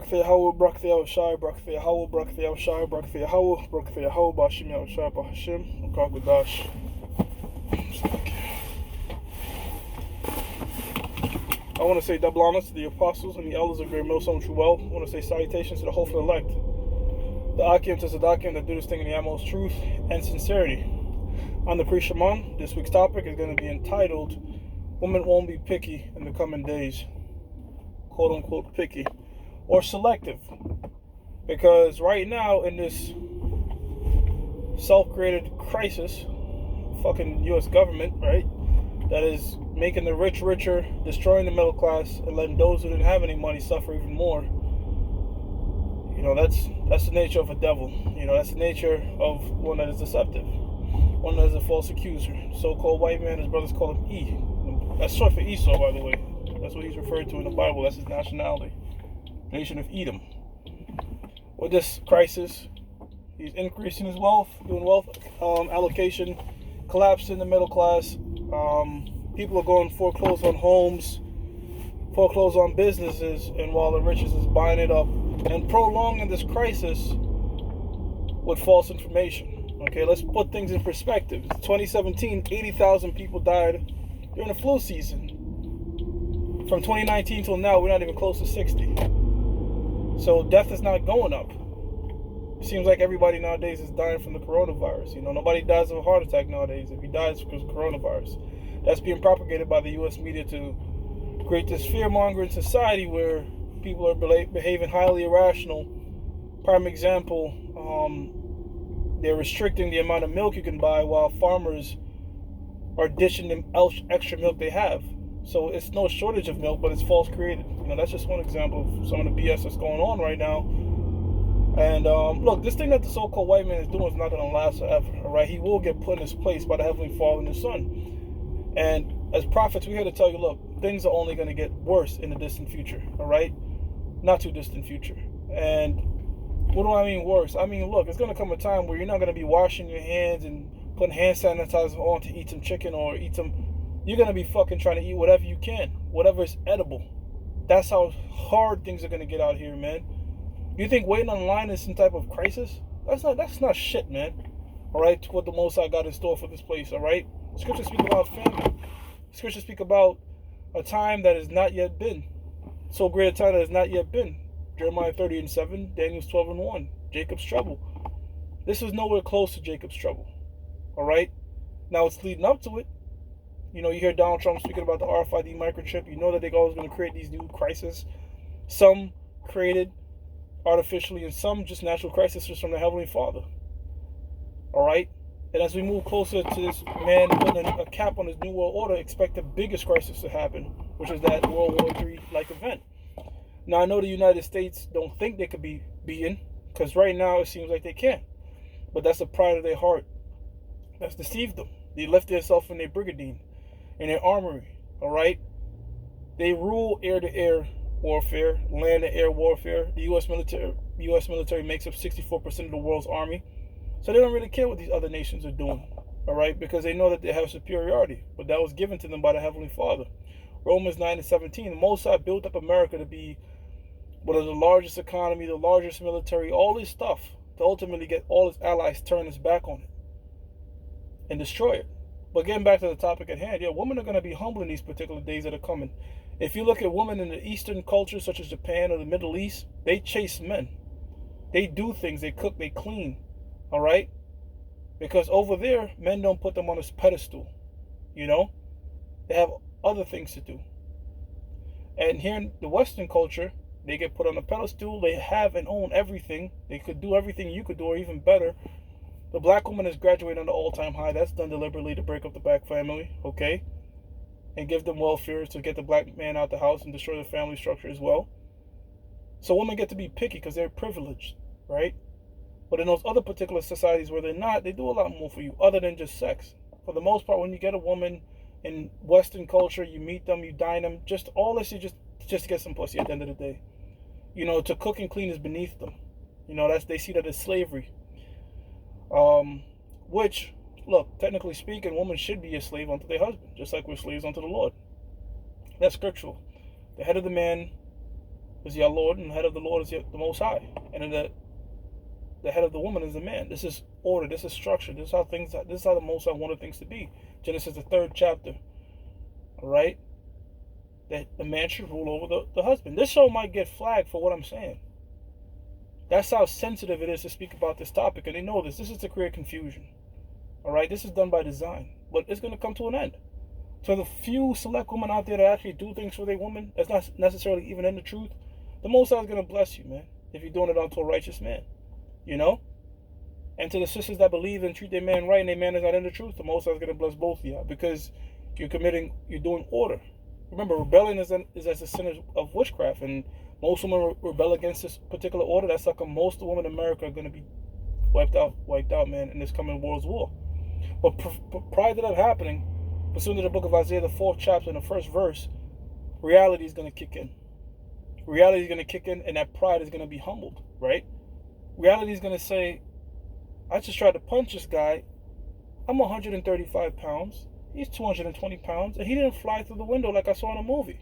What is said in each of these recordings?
Brakthea Howell, Brakthea Shai, Brakthea Howell, Brakthea Shai, Brakthea Howell, Brakthea Howell, Bashim Shai, Bahashim, Kagadash. I want to say double honors to the apostles and the elders of Great Millstone True Well. I want to say salutations to the hopeful elect, the Akim to Sadakim that do this thing in the utmost truth and sincerity. On the Pre-Shaman, this week's topic is going to be entitled, Women Won't Be Picky in the Coming Days. Quote unquote picky. Or selective. Because right now in this self-created crisis, fucking U.S. government, right, that is making the rich richer, destroying the middle class, and letting those who didn't have any money suffer even more. You know, that's the nature of a devil. You know, that's the nature of one that is deceptive, one that is a false accuser. So-called white man, his brothers call him E. That's short for Esau, by the way. That's what he's referred to in the Bible. That's his nationality. Nation of Edom. With this crisis, he's increasing his wealth, doing wealth allocation, collapsing the middle class. People are going foreclosed on homes, foreclosed on businesses, and while the richest is buying it up and prolonging this crisis with false information. Okay, let's put things in perspective. 2017, 80,000 people died during the flu season. From 2019 till now, we're not even close to 60. So death is not going up. It seems like everybody nowadays is dying from the coronavirus. You know, nobody dies of a heart attack nowadays. If he dies because of coronavirus, that's being propagated by the U.S. media to create this fear-mongering society where people are behaving highly irrational. Prime example, they're restricting the amount of milk you can buy while farmers are dishing them extra milk they have. So it's no shortage of milk, but it's false created. You know, that's just one example of some of the BS that's going on right now. And look, this thing that the so-called white man is doing is not going to last forever. All right, he will get put in his place by the Heavenly Father and the Son. And as prophets, we're here to tell you, look, things are only going to get worse in the distant future. All right, not too distant future. And what do I mean worse? I mean, look, it's going to come a time where you're not going to be washing your hands and putting hand sanitizer on to eat some chicken or eat some. You're going to be fucking trying to eat whatever you can, whatever is edible. That's how hard things are going to get out here, man. You think waiting on line is some type of crisis? That's not shit, man. All right, what the Most High got in store for this place, all right? Scriptures speak about family. Scriptures speak about a time that has not yet been. So great a time that has not yet been. Jeremiah 30:7, Daniel 12:1, Jacob's trouble. This is nowhere close to Jacob's trouble, all right? Now it's leading up to it. You know, you hear Donald Trump speaking about the RFID microchip. You know that they're always going to create these new crises. Some created artificially and some just natural crises from the Heavenly Father. All right? And as we move closer to this man putting a cap on his New World Order, expect the biggest crisis to happen, which is that World War III-like event. Now, I know the United States don't think they could be beaten, because right now it seems like they can. But that's the pride of their heart. That's deceived them. They left themselves in their brigandine, in their armory, all right? They rule air-to-air warfare, land-to-air warfare. The U.S. military makes up 64% of the world's army. So they don't really care what these other nations are doing, all right? Because they know that they have superiority. But that was given to them by the Heavenly Father. Romans 9:17, the Most High built up America to be one of the largest economy, the largest military, all this stuff, to ultimately get all its allies turn its back on it and destroy it. But getting back to the topic at hand, yeah, women are going to be humble in these particular days that are coming. If you look at women in the Eastern cultures, such as Japan or the Middle East, they chase men. They do things. They cook. They clean. All right? Because over there, men don't put them on a pedestal. You know? They have other things to do. And here in the Western culture, they get put on a pedestal. They have and own everything. They could do everything you could do or even better. The black woman is graduating on the all-time high. That's done deliberately to break up the black family, okay? And give them welfare to get the black man out the house and destroy the family structure as well. So women get to be picky because they're privileged, right? But in those other particular societies where they're not, they do a lot more for you other than just sex. For the most part, when you get a woman in Western culture, you meet them, you dine them, just all this is just to get some pussy at the end of the day. You know, to cook and clean is beneath them. You know, they see that as slavery. Which, look, technically speaking, women should be a slave unto their husband, just like we're slaves unto the Lord. That's scriptural. The head of the man is your Lord, and the head of the Lord is the Most High. And then the head of the woman is the man. This is order. This is structure. This is how things. This is how the Most High wanted things to be. Genesis, the 3rd chapter. All right, that the man should rule over the husband. This show might get flagged for what I'm saying. That's how sensitive it is to speak about this topic, and they know this. This is to create confusion. All right, this is done by design, but it's going to come to an end. So the few select women out there that actually do things for their woman, that's not necessarily even in the truth, the Most High is going to bless you, man, if you're doing it unto a righteous man, you know? And to the sisters that believe and treat their man right and their man is not in the truth, the Most High is going to bless both of y'all because you're doing order. Remember, rebellion is as a sin of witchcraft, and most women rebel against this particular order. That's like most women in America are going to be wiped out, man, in this coming world's war. But prior to that happening, pursuant to the book of Isaiah, the 4th chapter and the 1st verse, reality is going to kick in. Reality is going to kick in, and that pride is going to be humbled, right? Reality is going to say, I just tried to punch this guy. I'm 135 pounds. He's 220 pounds, and he didn't fly through the window like I saw in a movie.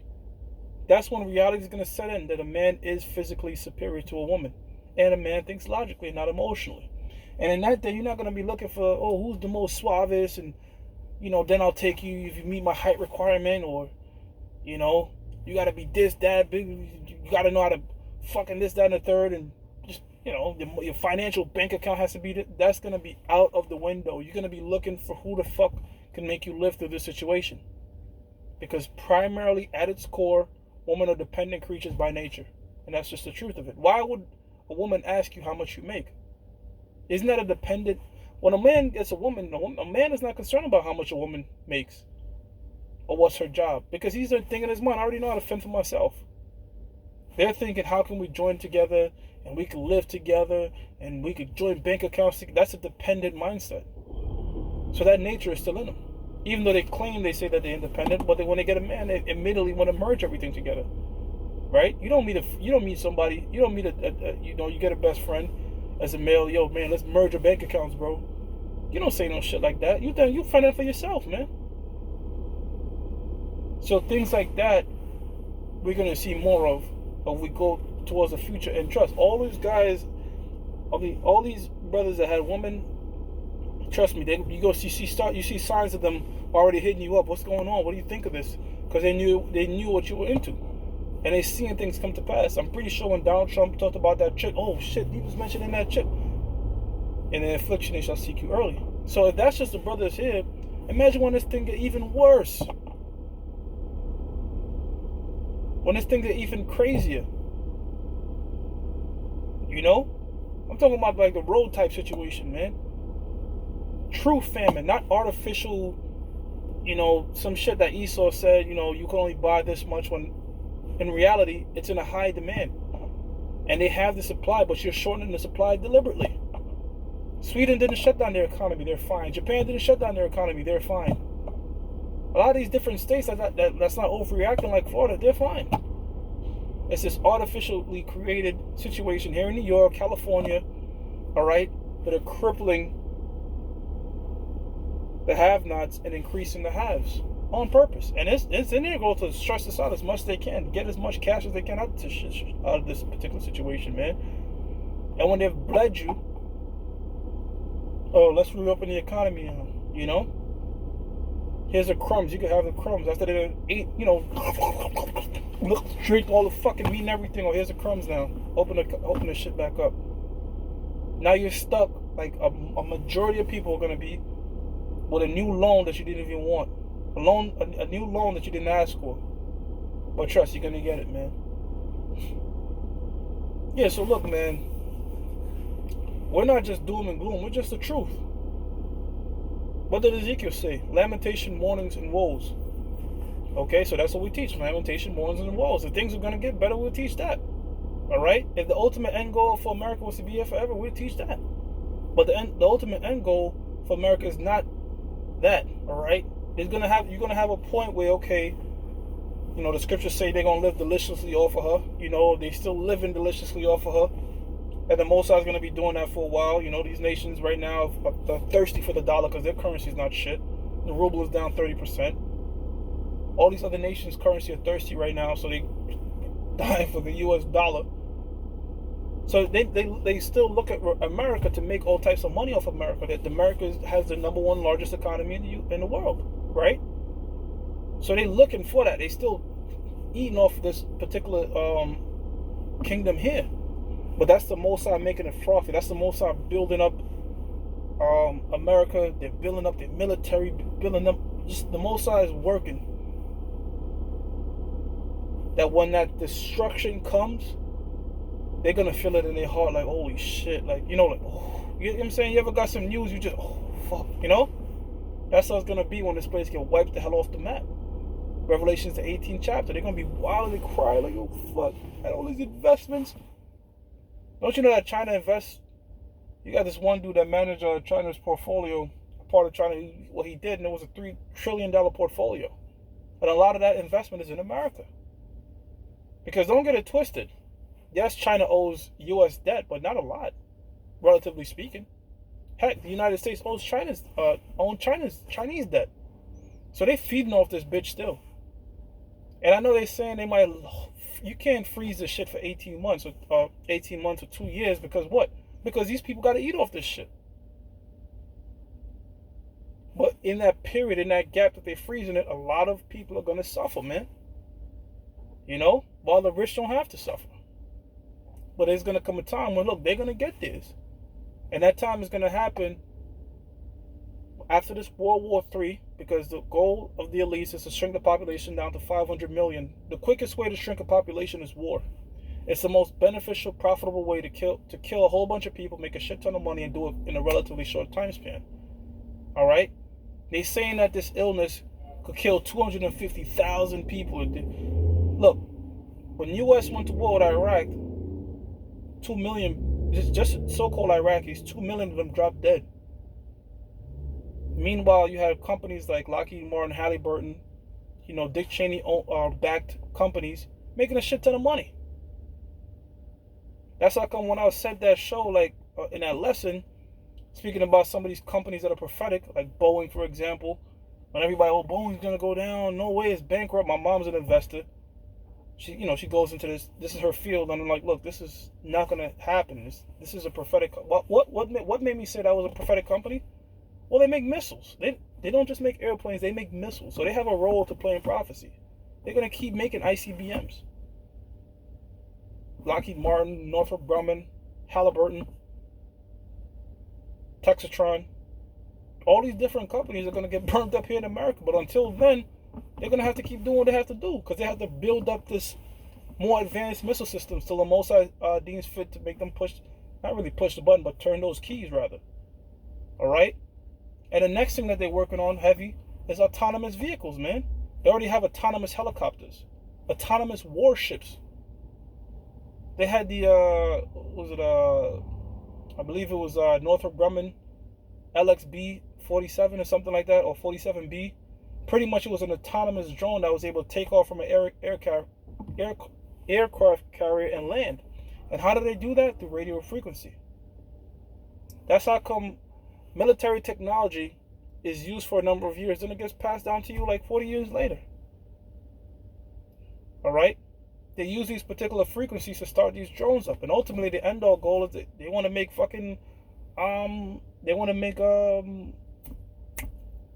That's when reality is going to set in, that a man is physically superior to a woman. And a man thinks logically, not emotionally. And in that day, you're not going to be looking for, who's the most suavest, and, then I'll take you if you meet my height requirement, or, you got to be this, that, big, you got to know how to fucking this, that, and the third, and just, your financial bank account has to be, that's going to be out of the window. You're going to be looking for who the fuck can make you live through this situation. Because primarily, at its core, women are dependent creatures by nature. And that's just the truth of it. Why would a woman ask you how much you make? Isn't that a dependent? When a man gets a woman, a man is not concerned about how much a woman makes or what's her job. Because he's thinking in his mind, I already know how to fend for myself. They're thinking, how can we join together and we can live together and we could join bank accounts together. That's a dependent mindset. So that nature is still in them. Even though they say that they're independent, but when they get a man, they immediately want to merge everything together, right? You don't meet somebody. You don't meet you get a best friend as a male. Yo, man, let's merge our bank accounts, bro. You don't say no shit like that. You find out for yourself, man. So things like that, we're gonna see more of we go towards the future and trust. All these guys, all these brothers that had women. Trust me, you see signs of them already hitting you up. What's going on? What do you think of this? Because they knew what you were into, and they seeing things come to pass. I'm pretty sure when Donald Trump talked about that chick, oh shit, he was mentioning that chick. In the affliction they shall seek you early. So if that's just the brothers here, imagine when this thing get even worse. When this thing get even crazier. I'm talking about like the road type situation, man. True famine, not artificial, some shit that Esau said, you can only buy this much, when in reality, it's in a high demand. And they have the supply, but you're shortening the supply deliberately. Sweden didn't shut down their economy, they're fine. Japan didn't shut down their economy, they're fine. A lot of these different states that's not overreacting like Florida, they're fine. It's this artificially created situation here in New York, California, all right, that are crippling the have-nots and increasing the haves on purpose. And it's in their goal to stress this out as much as they can, get as much cash as they can out of this particular situation, man. And when they've bled you, let's reopen the economy now, Here's the crumbs. You can have the crumbs. After they eat, drink all the fucking meat and everything. Oh, here's the crumbs now. Open the shit back up. Now you're stuck, like a majority of people are going to be, with a new loan that you didn't even want. A new loan that you didn't ask for. But trust, you're going to get it, man. Yeah, so look, man. We're not just doom and gloom. We're just the truth. What did Ezekiel say? Lamentation, mournings, and woes. Okay, so that's what we teach. Lamentation, mournings, and woes. If things are going to get better, we'll teach that. Alright? If the ultimate end goal for America was to be here forever, we'll teach that. But the ultimate end goal for America is not that. Alright? You're gonna have a point where, okay, the scriptures say they're gonna live deliciously off of her. They still living deliciously off of her. And the Most High is going to be doing that for a while. These nations right now are thirsty for the dollar because their currency is not shit. The ruble is down 30%. All these other nations' currency are thirsty right now, so dying for the U.S. dollar. So they still look at America to make all types of money off America. That America has the number one largest economy in the world, right? So they looking for that. They still eating off this particular kingdom here. But that's the Mossad making it frothy. That's the Mossad building up America. They're building up their military, building up. Just the Mossad is working. That when that destruction comes, they're gonna feel it in their heart, like holy shit, like you know, like oh, you know what I'm saying. You ever got some news? You just oh fuck, you know. That's how it's gonna be when this place get wiped the hell off the map. Revelations the 18th chapter. They're gonna be wildly crying like, oh fuck, had all these investments. Don't you know that China invests? You got this one dude that managed China's portfolio, part of China. What he did, and it was a $3 trillion portfolio, and a lot of that investment is in America. Because don't get it twisted. Yes, China owes U.S. debt, but not a lot, relatively speaking. Heck, the United States owns Chinese debt, so they feeding off this bitch still. And I know they're saying they might. You can't freeze this shit for 18 months or 2 years because what? Because these people got to eat off this shit. But in that period, in that gap that they're freezing it, a lot of people are gonna suffer, man. You know, while the rich don't have to suffer. But there's gonna come a time when look, they're gonna get this, and that time is gonna happen after this World War III, because the goal of the elites is to shrink the population down to 500 million. The quickest way to shrink a population is war. It's the most beneficial, profitable way to kill a whole bunch of people, make a shit ton of money, and do it in a relatively short time span. All right? They're saying that this illness could kill 250,000 people. Look, when the U.S. went to war with Iraq, 2 million, just so-called Iraqis, 2 million of them dropped dead. Meanwhile, you have companies like Lockheed Martin, Halliburton, you know, Dick Cheney backed companies making a shit ton of money. That's how come when I said that show, like in that lesson, speaking about some of these companies that are prophetic, like Boeing, for example, when everybody, oh, Boeing's gonna go down, no way, it's bankrupt. My mom's an investor. She goes into this is her field, and I'm like, look, this is not gonna happen. This is a prophetic. What made me say that was a prophetic company? Well, they make missiles. They don't just make airplanes, they make missiles. So they have a role to play in prophecy. They're gonna keep making ICBMs. Lockheed Martin, Northrop Grumman, Halliburton, Texatron, all these different companies are gonna get burned up here in America. But until then, they're gonna have to keep doing what they have to do, because they have to build up this more advanced missile systems till the Mossad deems fit to make them not really push the button, but turn those keys rather. All right. And the next thing that they're working on heavy is autonomous vehicles, man. They already have autonomous helicopters, autonomous warships. They had the I believe it was Northrop Grumman LXB 47 or something like that, or 47B. Pretty much it was an autonomous drone that was able to take off from an aircraft carrier and land. And how do they do that? Through radio frequency. That's how come military technology is used for a number of years, then it gets passed down to you like 40 years later. All right? They use these particular frequencies to start these drones up, and ultimately the end all goal is they want to make fucking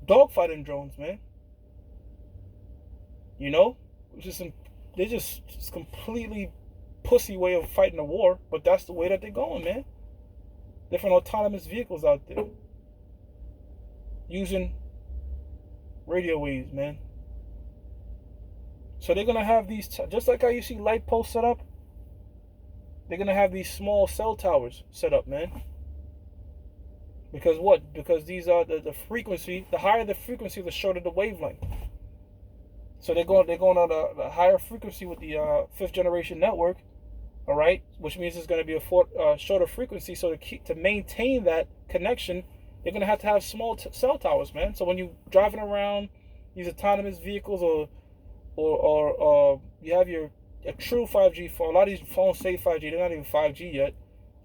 dogfighting drones, man. You know, they just completely pussy way of fighting a war, but that's the way that they're going, man. Different autonomous vehicles out there using radio waves, man. So they're gonna have these, just like how you see light posts set up, they're gonna have these small cell towers set up, man. Because what? Because these are the frequency. The higher the frequency, the shorter the wavelength. So they're going on the higher frequency with the 5th generation network, all right, which means it's going to be a shorter frequency. So to maintain that connection, they're going to have small cell towers, man. So when you're driving around these autonomous vehicles, or you have a true 5G phone. A lot of these phones say 5G, they're not even 5G yet.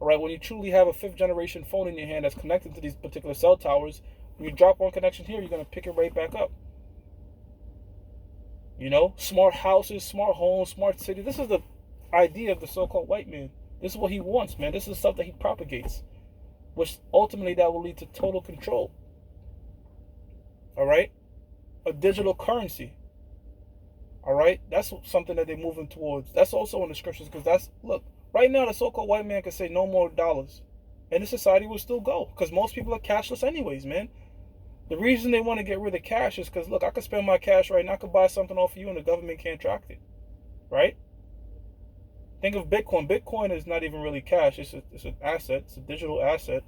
All right, when you truly have a 5th generation phone in your hand that's connected to these particular cell towers, when you drop one connection here, you're going to pick it right back up. You know, smart houses, smart homes, smart cities. This is the idea of the so-called white man. This is what he wants, man. This is stuff that he propagates, which ultimately that will lead to total control. All right? A digital currency. All right? That's something that they're moving towards. That's also in the scriptures because look, right now the so-called white man can say no more dollars. And the society will still go because most people are cashless anyways, man. The reason they want to get rid of cash is because, look, I could spend my cash right now. I could buy something off of you and the government can't track it. Right? Think of Bitcoin. Bitcoin is not even really cash. It's an asset. It's a digital asset.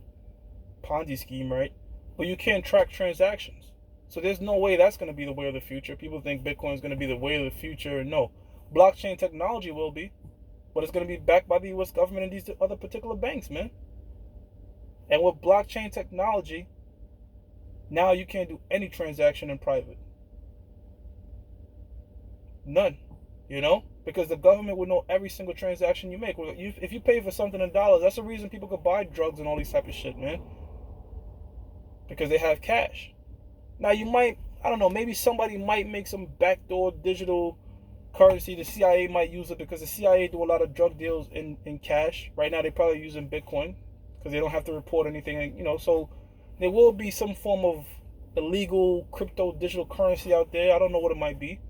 Ponzi scheme, right? But you can't track transactions. So there's no way that's going to be the way of the future. People think Bitcoin is going to be the way of the future. No. Blockchain technology will be. But it's going to be backed by the U.S. government and these other particular banks, man. And with blockchain technology, now you can't do any transaction in private. None. You know? Because the government will know every single transaction you make. If you pay for something in dollars, that's the reason people could buy drugs and all these type of shit, man. Because they have cash. Now you might, I don't know, maybe somebody might make some backdoor digital currency. The CIA might use it because the CIA do a lot of drug deals in cash. Right now they're probably using Bitcoin because they don't have to report anything, you know. So there will be some form of illegal crypto digital currency out there. I don't know what it might be.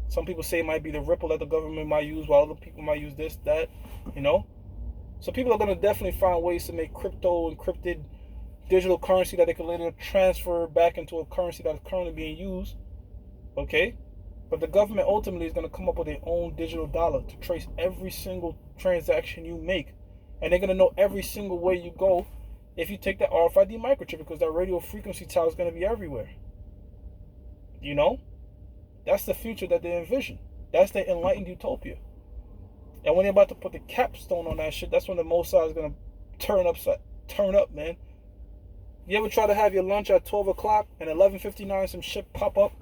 Some people say it might be the Ripple that the government might use, while other people might use this, that, you know. So people are going to definitely find ways to make crypto encrypted digital currency that they can later transfer back into a currency that is currently being used. Okay? But the government ultimately is going to come up with their own digital dollar to trace every single transaction you make. And they're going to know every single way you go if you take that RFID microchip, because that radio frequency tower is going to be everywhere. You know? That's the future that they envision. That's their enlightened utopia. And when they're about to put the capstone on that shit, that's when the Mossad is going to turn up, man. You ever try to have your lunch at 12 o'clock and 11:59 some shit pop up?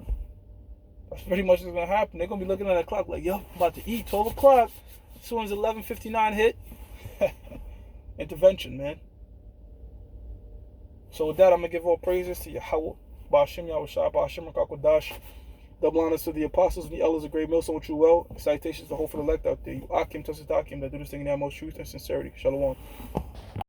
That's pretty much what's going to happen. They're going to be looking at the clock like, yo, I'm about to eat, 12 o'clock. As soon as 11:59 hit, intervention, man. So with that, I'm going to give all praises to Yahweh, Ba'ashim Yahushua, Ba'ashim Rakakodash. Double honors to the apostles and the elders of Great Mill, so with you well. Salutations to the whole for the elect out there. You Akim Tasitakim that do this thing in the utmost truth and sincerity. Shalom.